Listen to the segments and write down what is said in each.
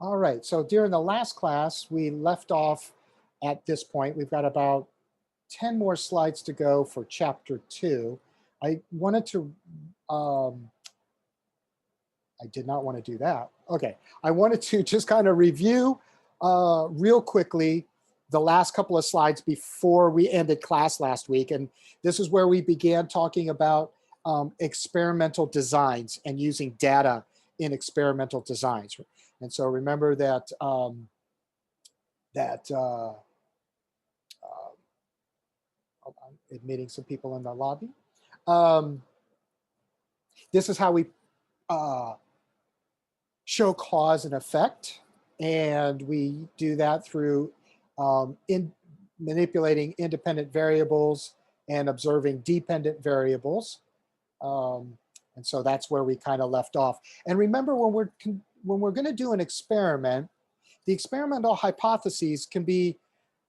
All right, so during the last class, we left off at this point. We've got about 10 more slides to go for chapter 2. I wanted to, um, I did not want to do that. Okay, I wanted to just kind of review real quickly the last couple of slides before we ended class last week. And this is where we began talking about experimental designs and using data in experimental designs. And so remember that that hold on, admitting some people in the lobby. Um, this is how we show cause and effect, and we do that through in manipulating independent variables and observing dependent variables. And so that's where we kind of left off. And remember, when we're going to do an experiment, the experimental hypotheses can be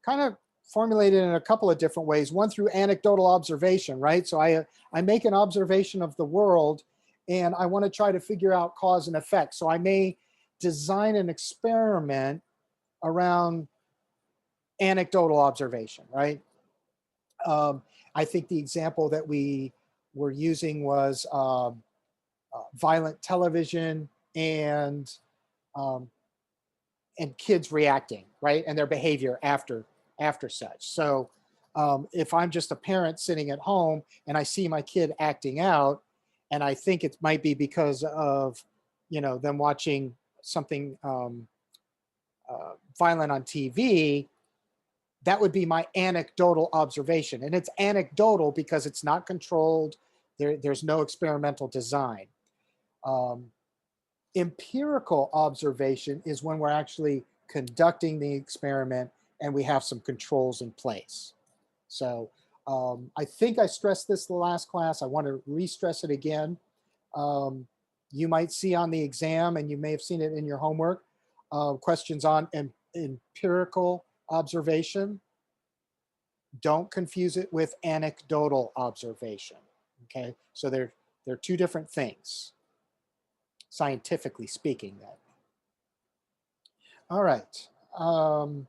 kind of formulated in a couple of different ways. One, through anecdotal observation, right? So I make an observation of the world and I want to try to figure out cause and effect. So I may design an experiment around anecdotal observation, right? I think the example that we were using was violent television and kids reacting, right? And their behavior after such. So if I'm just a parent sitting at home and I see my kid acting out, and I think it might be because of, them watching something violent on TV, that would be my anecdotal observation. And it's anecdotal because it's not controlled. There's no experimental design. Empirical observation is when we're actually conducting the experiment and we have some controls in place. So I think I stressed this the last class. I want to re-stress it again. You might see on the exam, and you may have seen it in your homework, questions on empirical observation. Don't confuse it with anecdotal observation. Okay, so they're two different things, scientifically speaking. Then. All right. All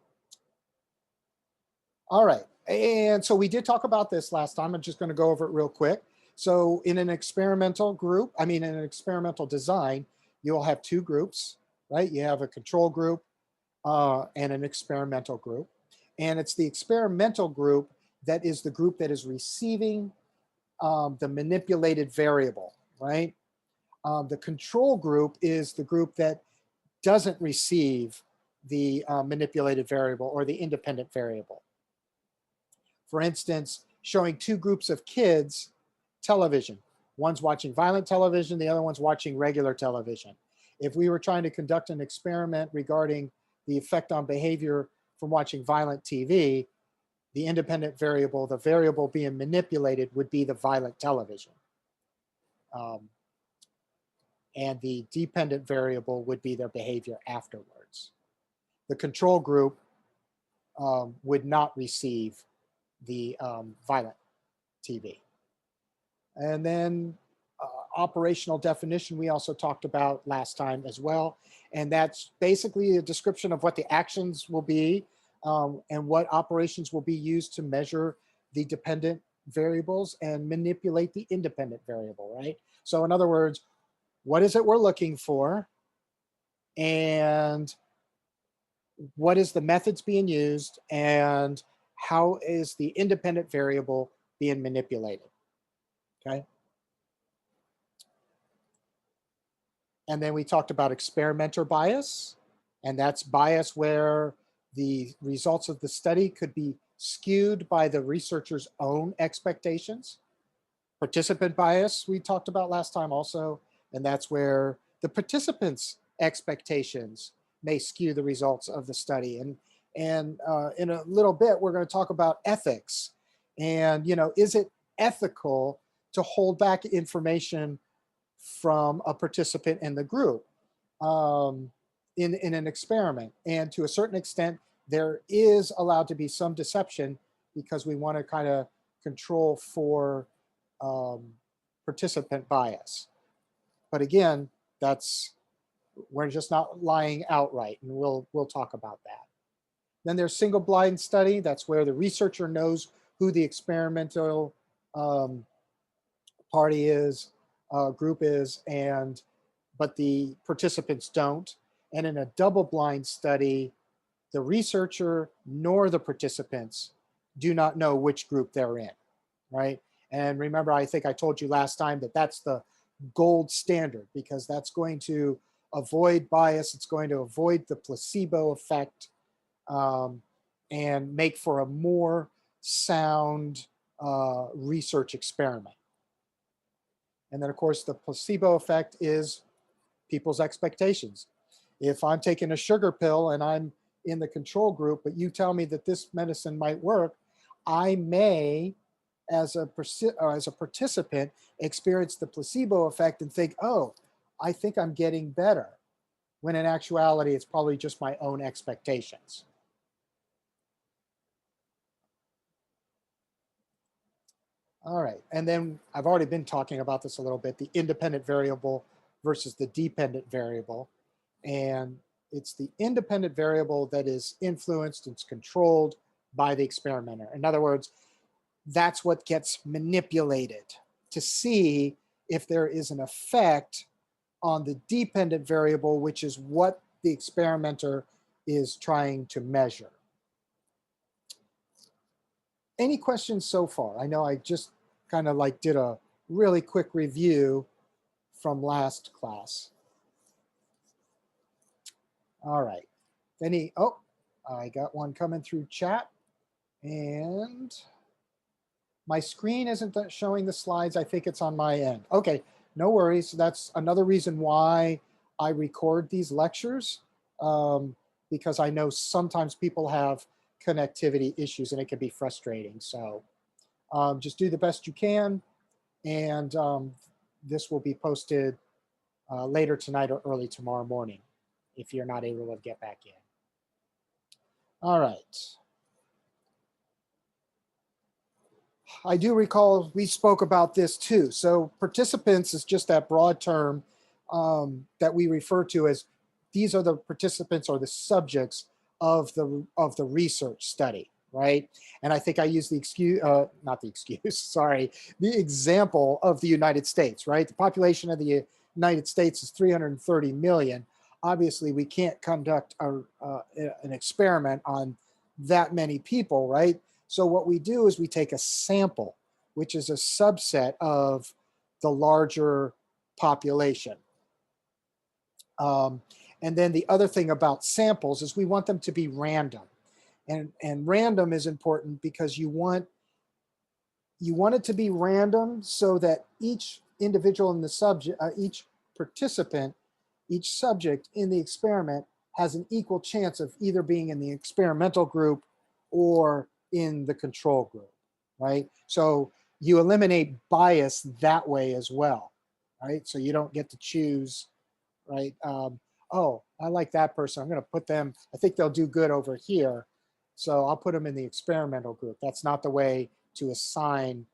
right. And so we did talk about this last time. I'm just going to go over it real quick. So in an experimental group, in an experimental design, you'll have two groups, right? You have a control group and an experimental group. And it's the experimental group that is the group that is receiving the manipulated variable, right? The control group is the group that doesn't receive the manipulated variable or the independent variable. For instance, showing two groups of kids television. One's watching violent television, the other one's watching regular television. If we were trying to conduct an experiment regarding the effect on behavior from watching violent TV, the independent variable, the variable being manipulated, would be the violent television. And the dependent variable would be their behavior afterwards. The control group would not receive the violent TV. And then operational definition we also talked about last time as well. And that's basically a description of what the actions will be and what operations will be used to measure the dependent variables and manipulate the independent variable, right? So in other words, what is it we're looking for? And what is the methods being used? And how is the independent variable being manipulated? Okay. And then we talked about experimenter bias, and that's bias where the results of the study could be skewed by the researcher's own expectations. Participant bias we talked about last time also, and that's where the participants' expectations may skew the results of the study. And in a little bit, we're going to talk about ethics. And, is it ethical to hold back information from a participant in the group in an experiment? And to a certain extent, there is allowed to be some deception because we want to kind of control for participant bias. But again, that's We're just not lying outright, and we'll talk about that. Then there's single blind study. That's where the researcher knows who the experimental um, party is, group is, and but the participants don't. And in a double blind study, the researcher nor the participants do not know which group they're in, right? And remember, I think I told you last time that that's the gold standard because that's going to avoid bias, it's going to avoid the placebo effect, um, and make for a more sound research experiment. And then, of course, the placebo effect is people's expectations. If I'm taking a sugar pill and I'm in the control group, but you tell me that this medicine might work, I may, as a participant, experience the placebo effect and think, oh, I think I'm getting better, when in actuality, it's probably just my own expectations. All right, and then I've already been talking about this a little bit, the independent variable versus the dependent variable. And it's the independent variable that is influenced, it's controlled by the experimenter. In other words, that's what gets manipulated to see if there is an effect on the dependent variable, which is what the experimenter is trying to measure. Any questions so far? I know I just kind of like did a really quick review from last class. All right. Oh, I got one coming through chat, and my screen isn't showing the slides. I think it's on my end. Okay, no worries. That's another reason why I record these lectures, because I know sometimes people have connectivity issues and it can be frustrating. So just do the best you can, and this will be posted later tonight or early tomorrow morning if you're not able to get back in. All right. I do recall we spoke about this too. So participants is just that broad term that we refer to as these are the participants or the subjects of the research study, right? And I think I used the excuse, not the excuse, sorry, the example of the United States, right? The population of the United States is 330 million. Obviously, we can't conduct an experiment on that many people, right? So what we do is we take a sample, which is a subset of the larger population. And then the other thing about samples is we want them to be random. And random is important because you want it to be random so that each individual in the subject, each participant, each subject in the experiment has an equal chance of either being in the experimental group or in the control group, right? So you eliminate bias that way as well, right? So you don't get to choose, right? Oh, I like that person. I'm going to put them, I think they'll do good over here. So I'll put them in the experimental group. That's not the way to assign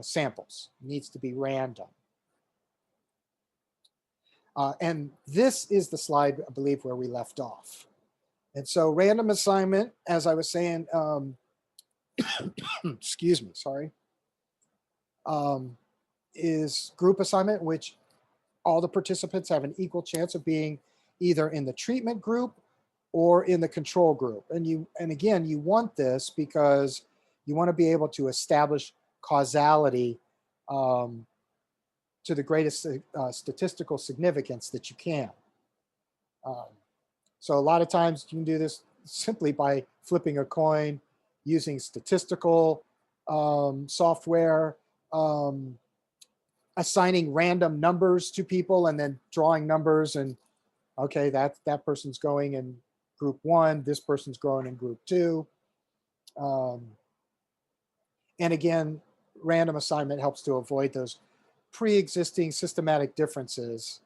samples. It needs to be random. And this is the slide, I believe, where we left off. And so random assignment, as I was saying, excuse me, sorry, is group assignment, which all the participants have an equal chance of being either in the treatment group or in the control group. And again, you want this because you want to be able to establish causality to the greatest statistical significance that you can. So a lot of times you can do this simply by flipping a coin, using statistical software, assigning random numbers to people and then drawing numbers, and okay, that person's going in group one, this person's going in group two. And again, random assignment helps to avoid those pre-existing systematic differences.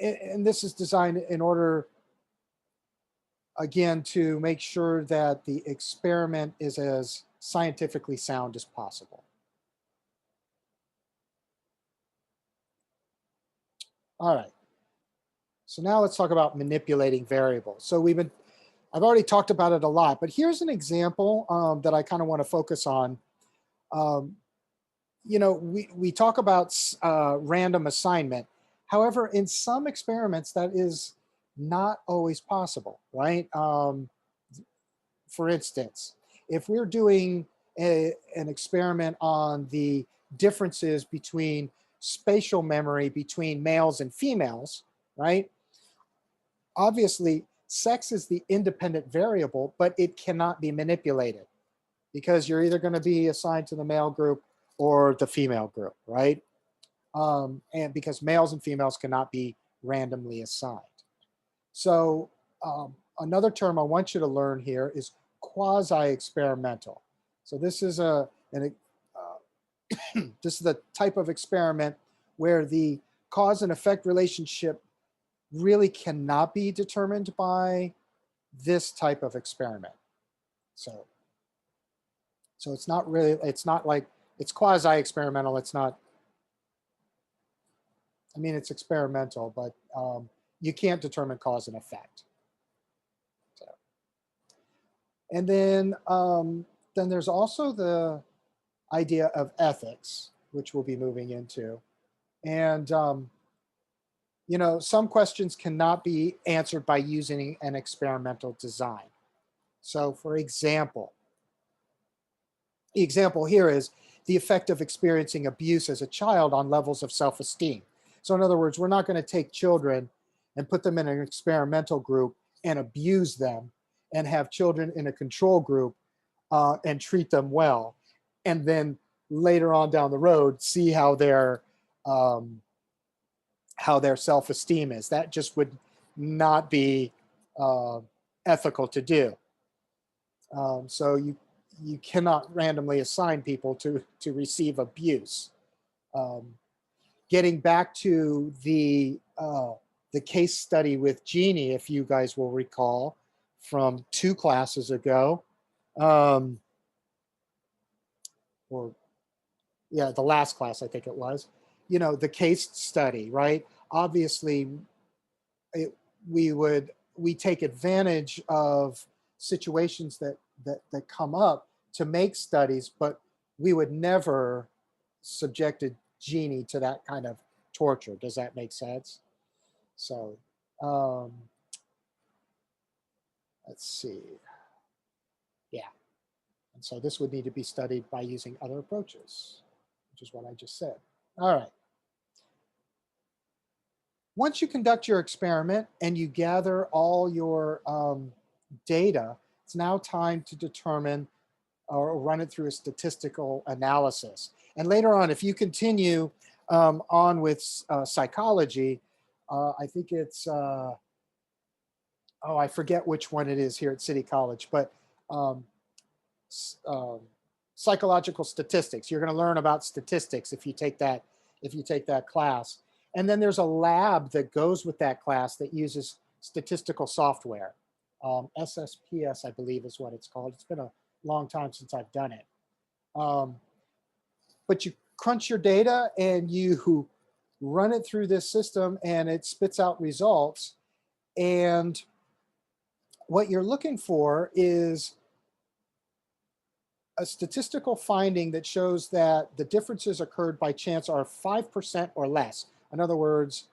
And this is designed in order, again, to make sure that the experiment is as scientifically sound as possible. All right. So now let's talk about manipulating variables. So I've already talked about it a lot, but here's an example that I kind of want to focus on. Um, we talk about random assignment. However, in some experiments, that is not always possible, right? For instance, if we're doing an experiment on the differences between spatial memory between males and females, right? Obviously, sex is the independent variable, but it cannot be manipulated because you're either going to be assigned to the male group or the female group, right? And because males and females cannot be randomly assigned. So another term I want you to learn here is quasi-experimental. So this is this is the type of experiment where the cause and effect relationship really cannot be determined by this type of experiment. So, so it's not really, it's not like, it's quasi-experimental. It's not, I mean, it's experimental, but you can't determine cause and effect. So, and then there's also the idea of ethics, which we'll be moving into. And, some questions cannot be answered by using an experimental design. So for example, the example here is the effect of experiencing abuse as a child on levels of self-esteem. So in other words, we're not going to take children and put them in an experimental group and abuse them and have children in a control group and treat them well. And then later on down the road, see how their self-esteem is. That just would not be ethical to do. So you cannot randomly assign people to receive abuse. Getting back to the case study with Jeannie, if you guys will recall from 2 classes ago, or yeah, the last class I think it was, the case study, right? Obviously, we take advantage of situations that come up to make studies, but we would never subjected Jeannie to that kind of torture. Does that make sense? So let's see. Yeah. And so this would need to be studied by using other approaches, which is what I just said. All right. Once you conduct your experiment and you gather all your data, it's now time to determine or run it through a statistical analysis. And later on, if you continue on with psychology, I think it's, I forget which one it is here at City College, but um, psychological statistics. You're going to learn about statistics if you take that class. And then there's a lab that goes with that class that uses statistical software. SSPS, I believe, is what it's called. It's been a long time since I've done it. But you crunch your data and you run it through this system and it spits out results. And what you're looking for is a statistical finding that shows that the differences occurred by chance are 5% or less. In other words,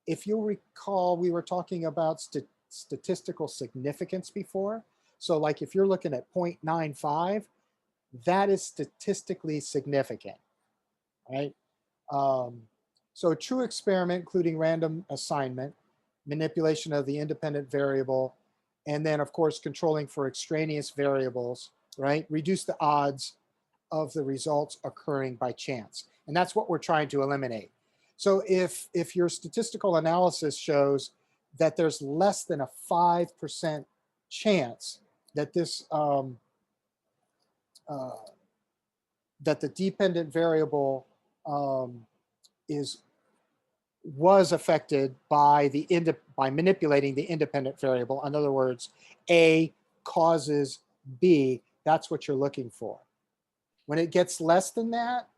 if you recall, we were talking about statistical significance before. So like if you're looking at 0.95, that is statistically significant, right? So a true experiment, including random assignment, manipulation of the independent variable, and then of course controlling for extraneous variables, right? Reduce the odds of the results occurring by chance. And that's what we're trying to eliminate. So if your statistical analysis shows that there's less than a 5% chance that this that the dependent variable was affected by by manipulating the independent variable. In other words, A causes B. That's what you're looking for. When it gets less than that,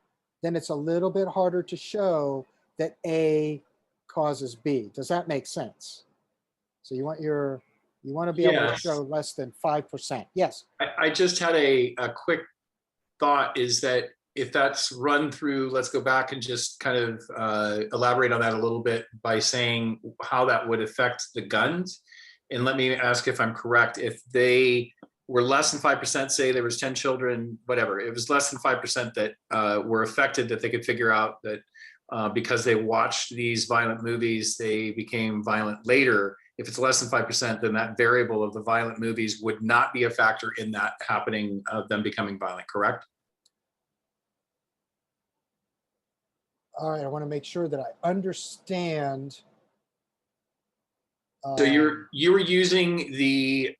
then it's a little bit harder to show that A causes B. Does that make sense? So you want to be able to show Yes. less than 5%. Yes. I just had a quick thought is that if that's run through, let's go back and just kind of elaborate on that a little bit by saying how that would affect the guns. And let me ask if I'm correct. If they were less than 5%, say there was 10 children, whatever, it was less than 5% that were affected, that they could figure out that because they watched these violent movies, they became violent later. If it's less than 5%, then that variable of the violent movies would not be a factor in that happening, of them becoming violent, correct? All right. I want to make sure that I understand. So you were using the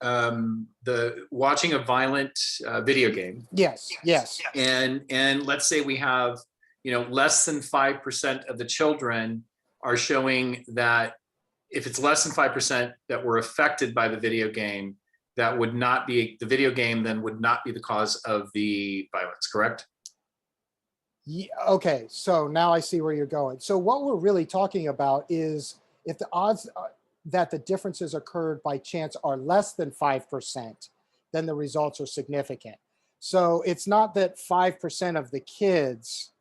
watching a violent video game, Yes. Yes. and let's say we have, you know, less than 5% of the children are showing that if it's less than 5% that were affected by the video game, that would not be the video game, then would not be the cause of the violence, correct? Yeah, okay, so now I see where you're going. So what we're really talking about is if the odds that the differences occurred by chance are less than 5%, then the results are significant. So it's not that 5% of the kids,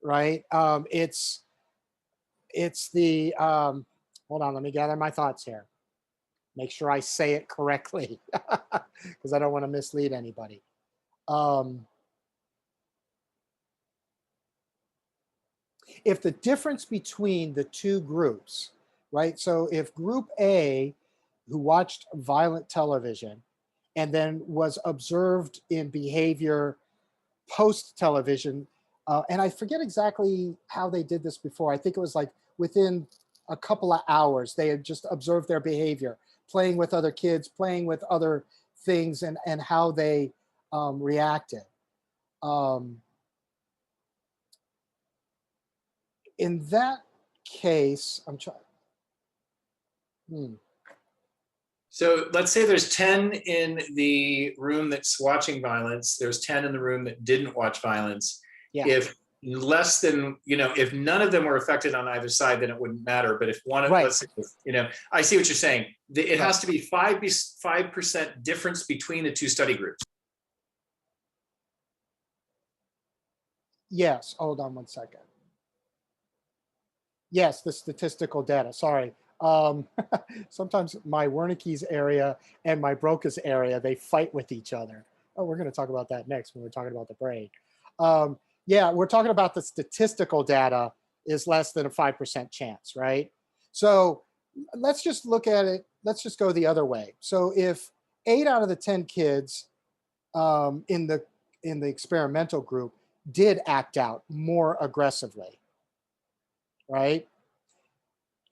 right? It's the hold on, let me gather my thoughts here. Make sure I say it correctly because I don't want to mislead anybody. Um, if the difference between the two groups, right? So if group A, who watched violent television and then was observed in behavior post television, and I forget exactly how they did this before. I think it was like within a couple of hours, they had just observed their behavior, playing with other kids, playing with other things, and how they reacted. Um, in that case, I'm trying. Hmm. So let's say there's 10 in the room that's watching violence. There's 10 in the room that didn't watch violence. Yeah. If less than, you know, if none of them were affected on either side, then it wouldn't matter. But if one of, Right. let's say, you know, I see what you're saying. It Right. has to be 5% difference between the two study groups. Yes. Hold on one second. Yes, the statistical data. Sorry. Um, sometimes my Wernicke's area and my Broca's area, they fight with each other. Oh, we're going to talk about that next when we're talking about the brain. Yeah, we're talking about the statistical data is less than a 5% chance, right? So let's just look at it. Let's just go the other way. So if 8 out of the 10 kids in the experimental group did act out more aggressively, right?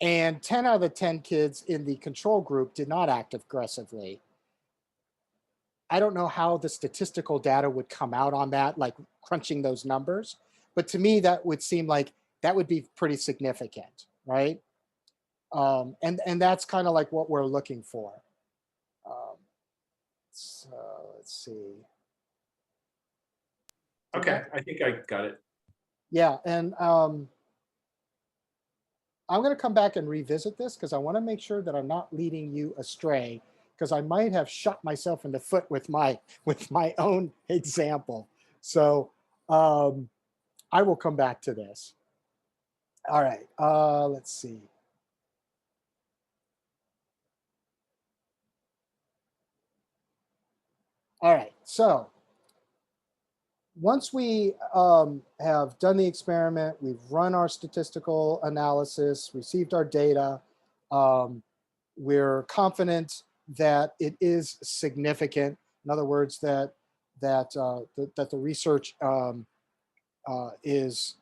And 10 out of the 10 kids in the control group did not act aggressively. I don't know how the statistical data would come out on that, like crunching those numbers. But to me, that would seem like that would be pretty significant, right? And that's kind of like what we're looking for. Um, so let's see. Okay, I think I got it. Yeah, and I'm going to come back and revisit this because I want to make sure that I'm not leading you astray because I might have shot myself in the foot with my own example. So I will come back to this. All right, let's see. All right, so once we have done the experiment, we've run our statistical analysis, received our data, we're confident that it is significant. In other words, that the research is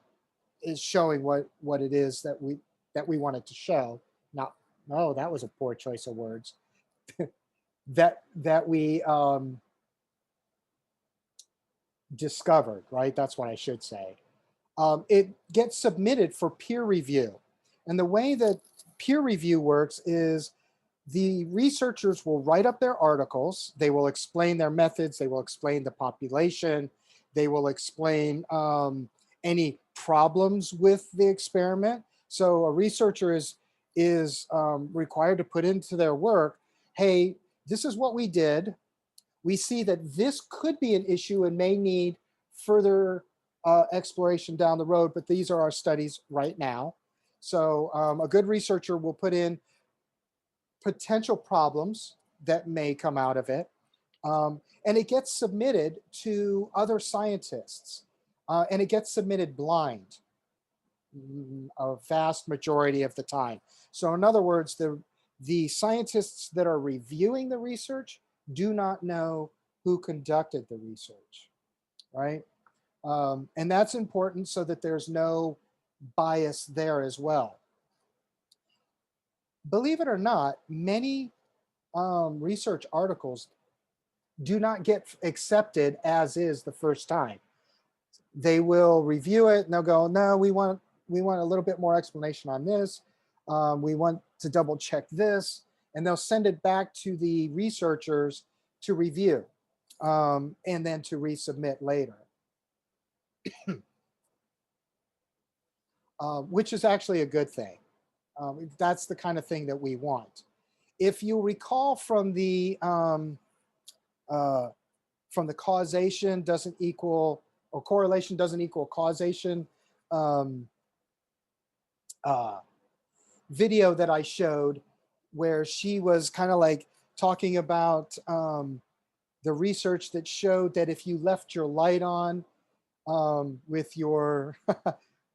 showing what it is that we wanted to show. Not, no, that was a poor choice of words. that we discovered, right? That's what I should say. It gets submitted for peer review. And the way that peer review works is the researchers will write up their articles. They will explain their methods. They will explain the population. They will explain any problems with the experiment. So a researcher is required to put into their work, hey, this is what we did. We see that this could be an issue and may need further exploration down the road, but these are our studies right now. So a good researcher will put in potential problems that may come out of it. And it gets submitted to other scientists, and it gets submitted blind a vast majority of the time. So in other words, the scientists that are reviewing the research do not know who conducted the research, right? And that's important so that there's no bias there as well. Believe it or not, many research articles do not get accepted as is the first time. They will review it and they'll go, no, we want a little bit more explanation on this. We want to double check this, and they'll send it back to the researchers to review, and then to resubmit later, which is actually a good thing. That's the kind of thing that we want. If you recall from the causation doesn't equal, or correlation doesn't equal causation um, video that I showed, where she was kind of like talking about the research that showed that if you left your light on with your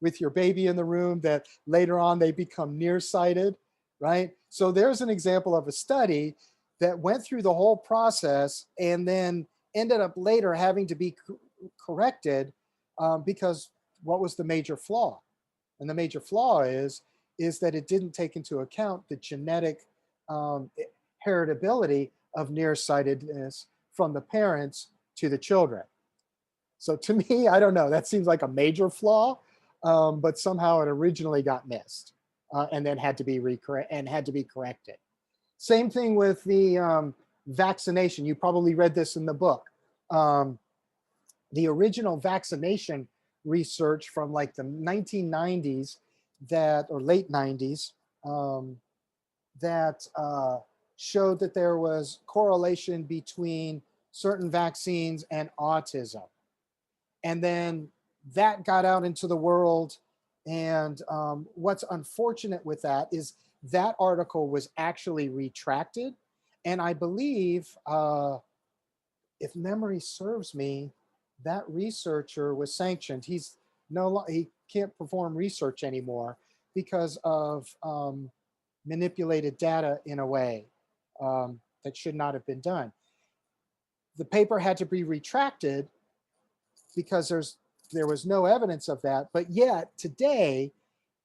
with your baby in the room, that later on they become nearsighted, right? So there's an example of a study that went through the whole process and then ended up later having to be corrected because what was the major flaw? And the major flaw is that it didn't take into account the genetic um, heritability of nearsightedness from the parents to the children. So to me, I don't know, that seems like a major flaw, but somehow it originally got missed and then had to be corrected. Same thing with the vaccination. You probably read this in the book. The original vaccination research from like the 1990s or late 90s that showed that there was correlation between certain vaccines and autism. And then that got out into the world. And what's unfortunate with that is that article was actually retracted. And I believe, if memory serves me, that researcher was sanctioned. He can't perform research anymore because of manipulated data in a way that should not have been done. The paper had to be retracted because there was no evidence of that. But yet today,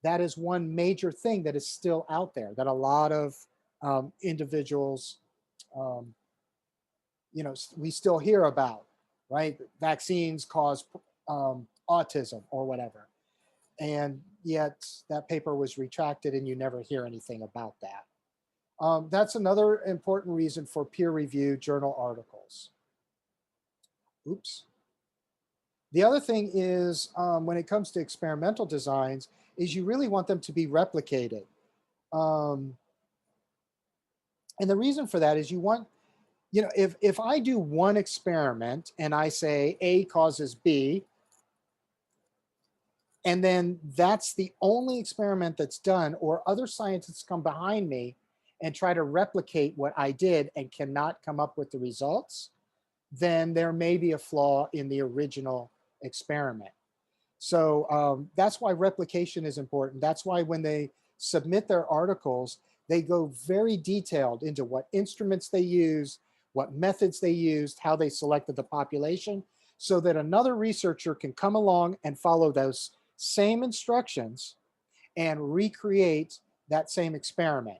that is one major thing that is still out there that a lot of individuals, um, we still hear about, right? Vaccines cause autism or whatever. And yet that paper was retracted and you never hear anything about that. That's another important reason for peer-reviewed journal articles. Oops. The other thing is when it comes to experimental designs is you really want them to be replicated. And the reason for that is you want, if I do one experiment and I say A causes B, and then that's the only experiment that's done, or other scientists come behind me and try to replicate what I did and cannot come up with the results, then there may be a flaw in the original experiment. So that's why replication is important. That's why when they submit their articles, they go very detailed into what instruments they used, what methods they used, how they selected the population, so that another researcher can come along and follow those same instructions and recreate that same experiment.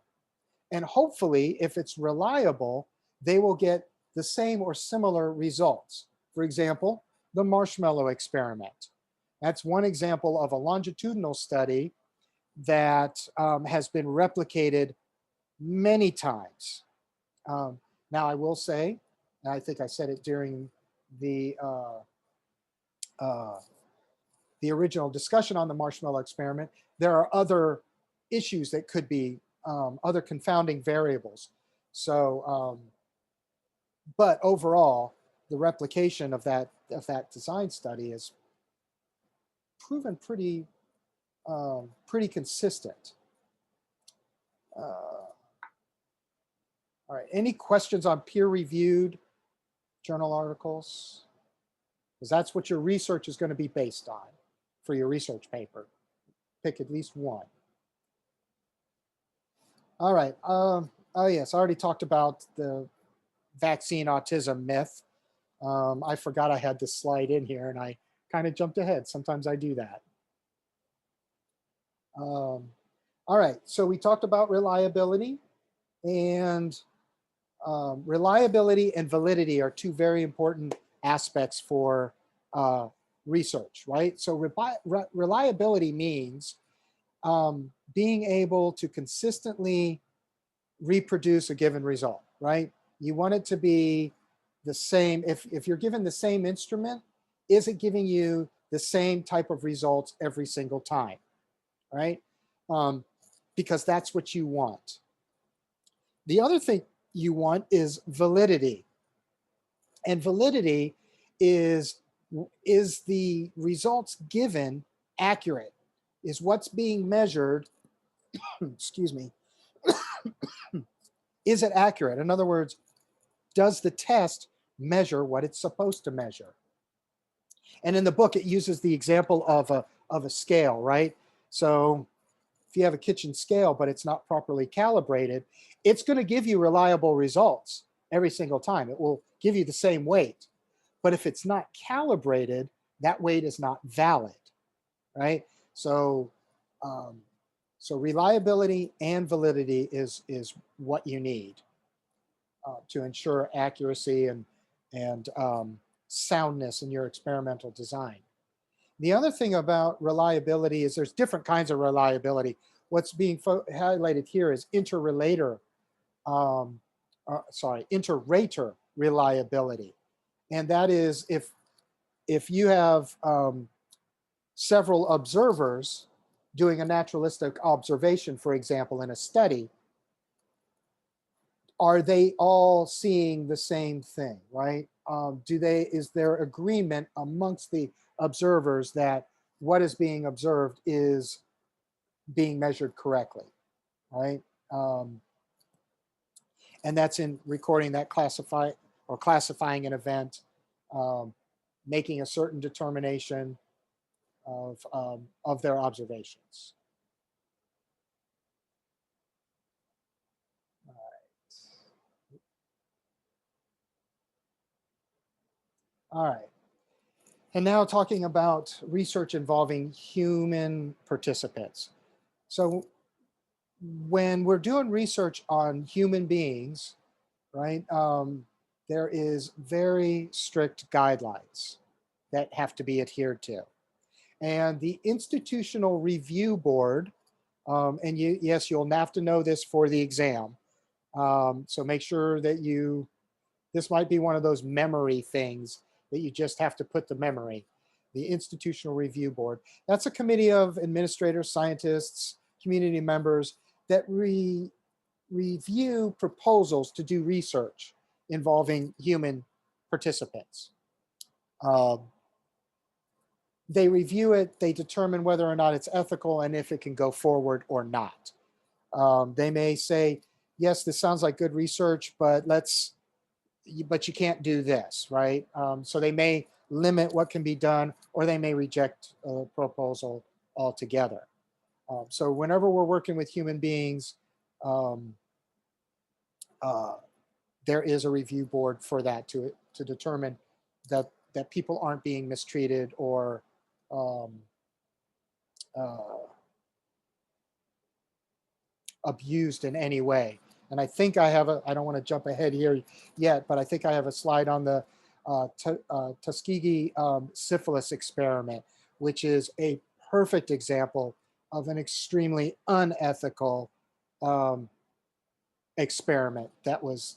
And hopefully, if it's reliable, they will get the same or similar results. For example, the marshmallow experiment. That's one example of a longitudinal study that has been replicated many times. Now, I will say, and I think I said it during the uh, the original discussion on the marshmallow experiment, there are other issues that could be other confounding variables. So, but overall, the replication of that design study has proven pretty consistent. All right, any questions on peer-reviewed journal articles? Because that's what your research is going to be based on for your research paper. Pick at least one. All right. Oh yes, I already talked about the vaccine autism myth. I forgot I had this slide in here, and I kind of jumped ahead. Sometimes I do that. All right, so we talked about reliability, and reliability and validity are two very important aspects for research, right? So reliability means being able to consistently reproduce a given result, right? You want it to be the same. If you're given the same instrument, is it giving you the same type of results every single time, right? Because that's what you want. The other thing you want is validity. And validity is the results given accurate? Is what's being measured, excuse me, is it accurate? In other words, does the test measure what it's supposed to measure? And in the book, it uses the example of a scale, right? So if you have a kitchen scale, but it's not properly calibrated, it's going to give you reliable results every single time. It will give you the same weight. But if it's not calibrated, that weight is not valid, right? So, so reliability and validity is what you need to ensure accuracy and soundness in your experimental design. The other thing about reliability is there's different kinds of reliability. What's being highlighted here is interrater reliability. And that is if you have several observers doing a naturalistic observation, for example, in a study, are they all seeing the same thing, right? Is there agreement amongst the observers that what is being observed is being measured correctly, right? And that's in recording that classifying an event, making a certain determination of their observations. All right. And now talking about research involving human participants. So when we're doing research on human beings, right, there is very strict guidelines that have to be adhered to. And the Institutional Review Board, and yes, you'll have to know this for the exam. So make sure that this might be one of those memory things that you just have to put the memory. The Institutional Review Board. That's a committee of administrators, scientists, community members that review proposals to do research involving human participants. They review it, they determine whether or not it's ethical and if it can go forward or not. They may say, yes, this sounds like good research, but you can't do this, right? So they may limit what can be done, or they may reject a proposal altogether. So whenever we're working with human beings, there is a review board for that to determine that people aren't being mistreated or abused in any way. And I think I don't want to jump ahead here yet, but I think I have a slide on the Tuskegee syphilis experiment, which is a perfect example of an extremely unethical experiment that was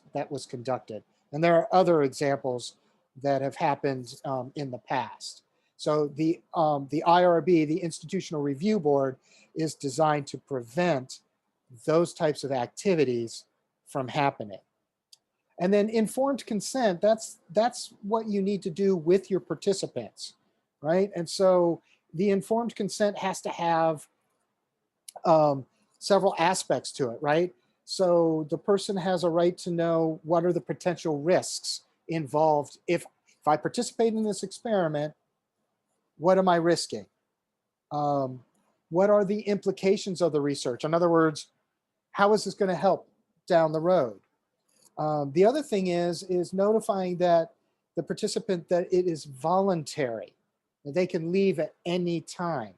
conducted. And there are other examples that have happened in the past. So the IRB, the Institutional Review Board, is designed to prevent those types of activities from happening. And then informed consent, that's what you need to do with your participants, right? And so the informed consent has to have several aspects to it, right? So the person has a right to know what are the potential risks involved. If I participate in this experiment, what am I risking? What are the implications of the research? In other words, how is this going to help down the road? The other thing is notifying that the participant that it is voluntary, that they can leave at any time.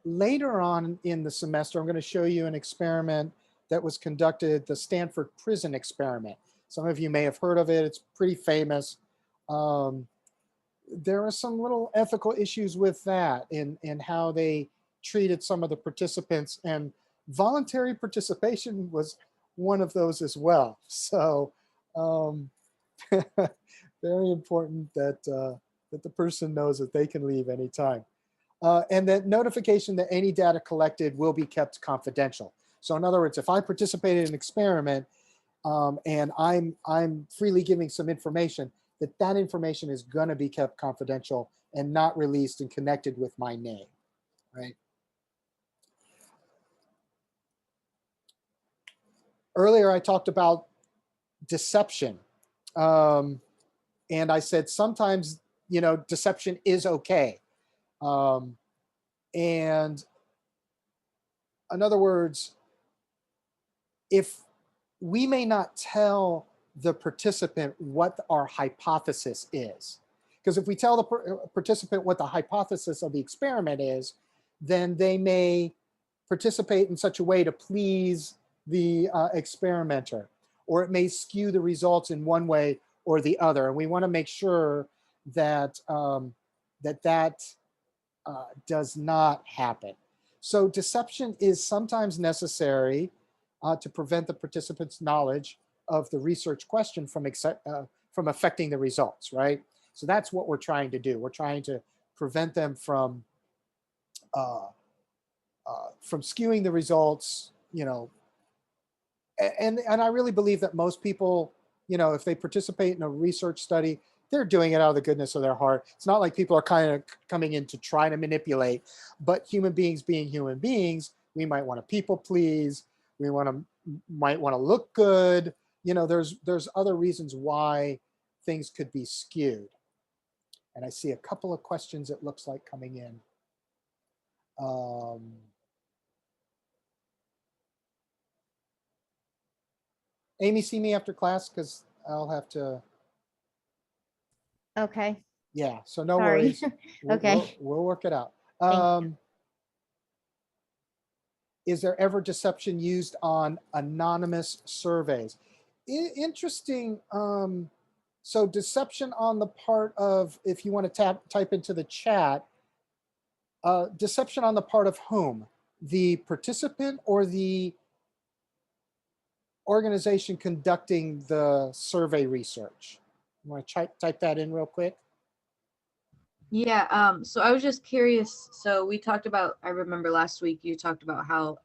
Later on in the semester, I'm going to show you an experiment that was conducted, the Stanford Prison Experiment. Some of you may have heard of it. It's pretty famous. There are some little ethical issues with that in how they treated some of the participants, and voluntary participation was one of those as well. So very important that that the person knows that they can leave anytime. And that notification that any data collected will be kept confidential. So in other words, if I participated in an experiment and I'm freely giving some information, that information is going to be kept confidential and not released and connected with my name, right? Earlier, I talked about deception. And I said sometimes, deception is okay. And in other words, if we may not tell the participant what our hypothesis is, because if we tell the participant what the hypothesis of the experiment is, then they may participate in such a way to please the experimenter, or it may skew the results in one way or the other. And we want to make sure that that does not happen. So deception is sometimes necessary to prevent the participant's knowledge of the research question from affecting the results, right? So that's what we're trying to do. We're trying to prevent them from skewing the results, and I really believe that most people, if they participate in a research study, they're doing it out of the goodness of their heart. It's not like people are kind of coming in to try to manipulate, but human beings being human beings, we might want to people please. We might want to look good. There's other reasons why things could be skewed. And I see a couple of questions it looks like coming in. Amy, see me after class because I'll have to. Okay. Yeah, so no Sorry. worries. Okay. We'll work it out. Thank Is there ever deception used on anonymous surveys? Interesting. So deception on the part of, if you want to type into the chat, deception on the part of whom? The participant or the organization conducting the survey research? You want to type that in real quick? Yeah, so I was just curious. So we talked about, I remember last week you talked about how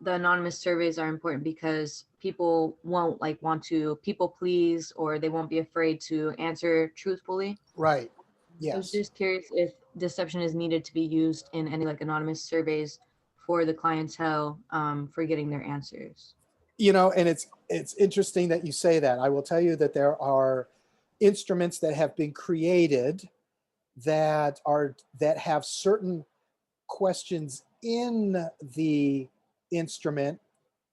the anonymous surveys are important because people won't want to people please, or they won't be afraid to answer truthfully. Right. I was Yes. just curious if deception is needed to be used in any anonymous surveys for the clientele for getting their answers. And it's interesting that you say that. I will tell you that there are instruments that have been created that have certain questions in the instrument.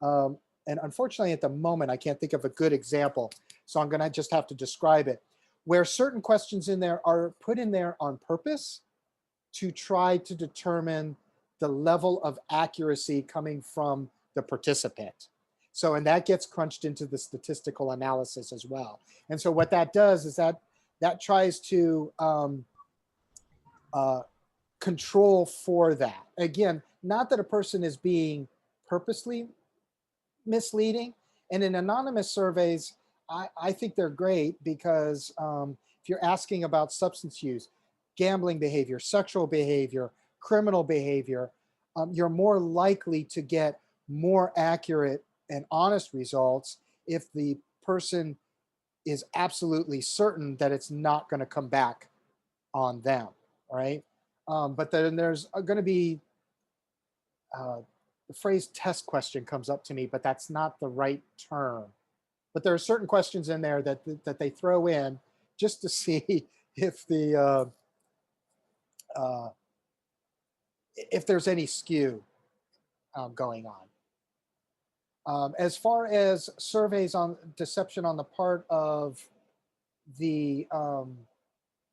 And unfortunately, at the moment, I can't think of a good example. So I'm going to just have to describe it, where certain questions in there are put in there on purpose to try to determine the level of accuracy coming from the participant. So, and that gets crunched into the statistical analysis as well. And so what that does is that tries to control for that. Again, not that a person is being purposely misleading. And in anonymous surveys, I think they're great because if you're asking about substance use, gambling behavior, sexual behavior, criminal behavior, you're more likely to get more accurate and honest results if the person is absolutely certain that it's not going to come back on them, right? But then there's going to be the phrase test question comes up to me, but that's not the right term. But there are certain questions in there that they throw in just to see if the if there's any skew going on. As far as surveys on deception on the part of the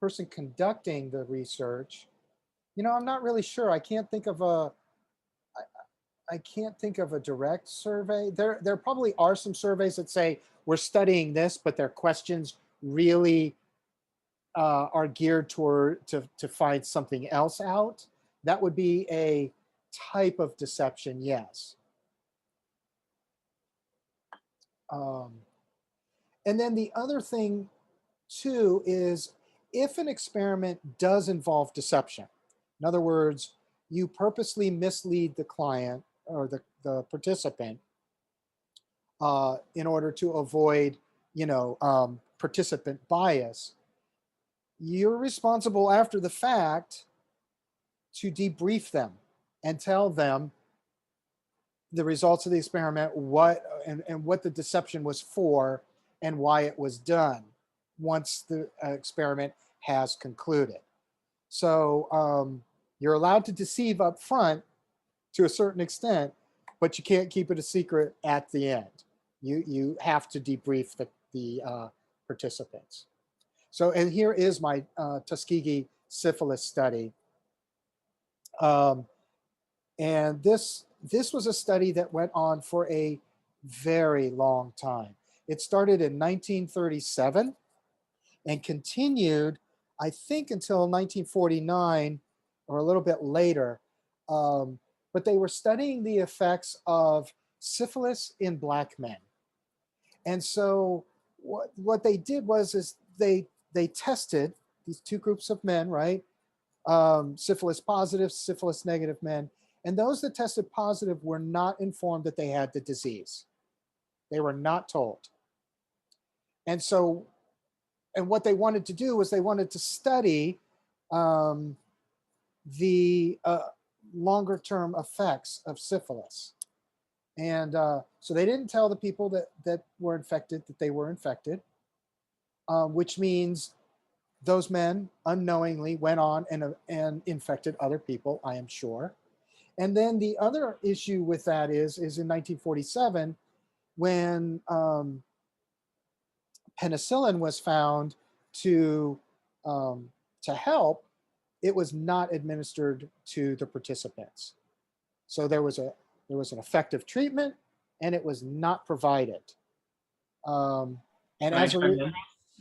person conducting the research, I'm not really sure. I can't think of a direct survey. There probably are some surveys that say we're studying this, but their questions really are geared toward to find something else out. That would be a type of deception, yes. And then the other thing too is if an experiment does involve deception, in other words, you purposely mislead the client or the participant in order to avoid, participant bias, you're responsible after the fact to debrief them and tell them the results of the experiment, what the deception was for and why it was done once the experiment has concluded. So you're allowed to deceive up front to a certain extent, but you can't keep it a secret at the end. You have to debrief the participants. So, and here is my Tuskegee syphilis study. And this was a study that went on for a very long time. It started in 1937 and continued, I think, until 1949 or a little bit later. But they were studying the effects of syphilis in Black men. And so what they did is they tested these two groups of men, right? Syphilis positive, syphilis negative men. And those that tested positive were not informed that they had the disease. They were not told. And so, and what they wanted to do was they wanted to study the longer term effects of syphilis. And so they didn't tell the people that were infected that they were infected, which means those men unknowingly went on and infected other people, I am sure. And then the other issue with that is in 1947, when penicillin was found to help, it was not administered to the participants. So there was an effective treatment, and it was not provided. And as a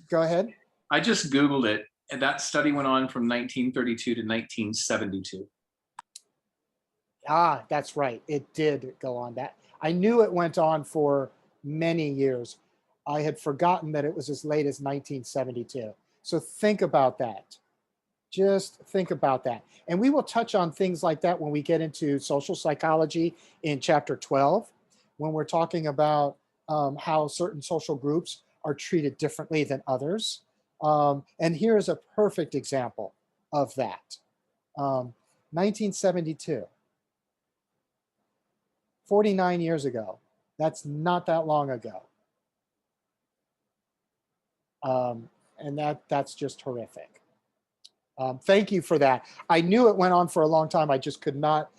go ahead. I just Googled it, and that study went on from 1932 to 1972. Ah, that's right. It did go on that. I knew it went on for many years. I had forgotten that it was as late as 1972. So think about that. Just think about that. And we will touch on things like that when we get into social psychology in chapter 12, when we're talking about how certain social groups are treated differently than others. And here's a perfect example of that. 1972. 49 years ago. That's not that long ago. And that's just horrific. Thank you for that. I knew it went on for a long time. I just could not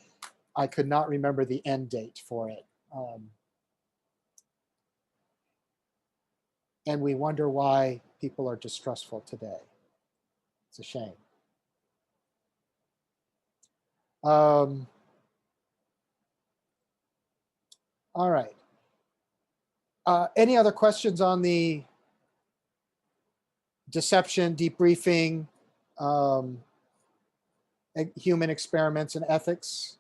remember the end date for it. And we wonder why people are distrustful today. It's a shame. All right. Any other questions on the deception, debriefing, human experiments and ethics?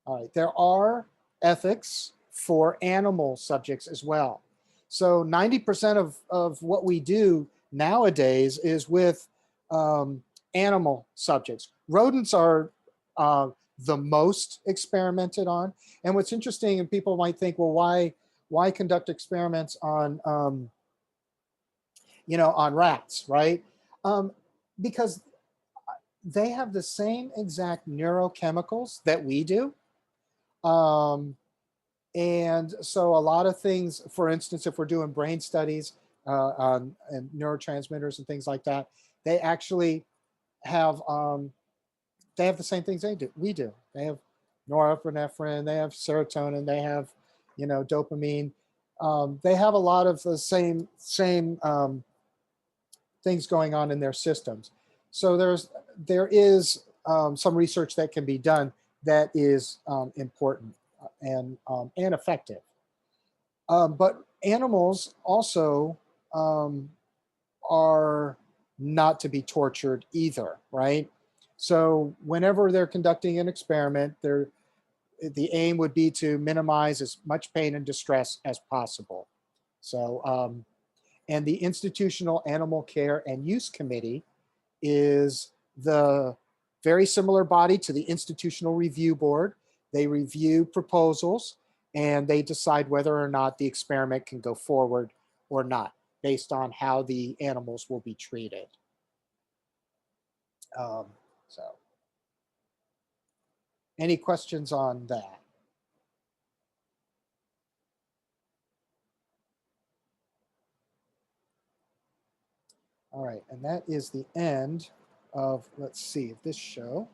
All right. There are ethics for animal subjects as well. So 90% of what we do nowadays is with animal subjects. Rodents are the most experimented on. And what's interesting, and people might think, well, why conduct experiments on, on rats, right? Because they have the same exact neurochemicals that we do. And so a lot of things, for instance, if we're doing brain studies on and neurotransmitters and things like that, they actually have the same things we do. They have norepinephrine, they have serotonin, they have, dopamine. They have a lot of the same things going on in their systems. So there is some research that can be done that is important and effective. But animals also are not to be tortured either, right? So whenever they're conducting an experiment, the aim would be to minimize as much pain and distress as possible. So, and the Institutional Animal Care and Use Committee is the very similar body to the Institutional Review Board. They review proposals and they decide whether or not the experiment can go forward or not, based on how the animals will be treated. So, any questions on that? All right, and that is the end of, let's see, this show.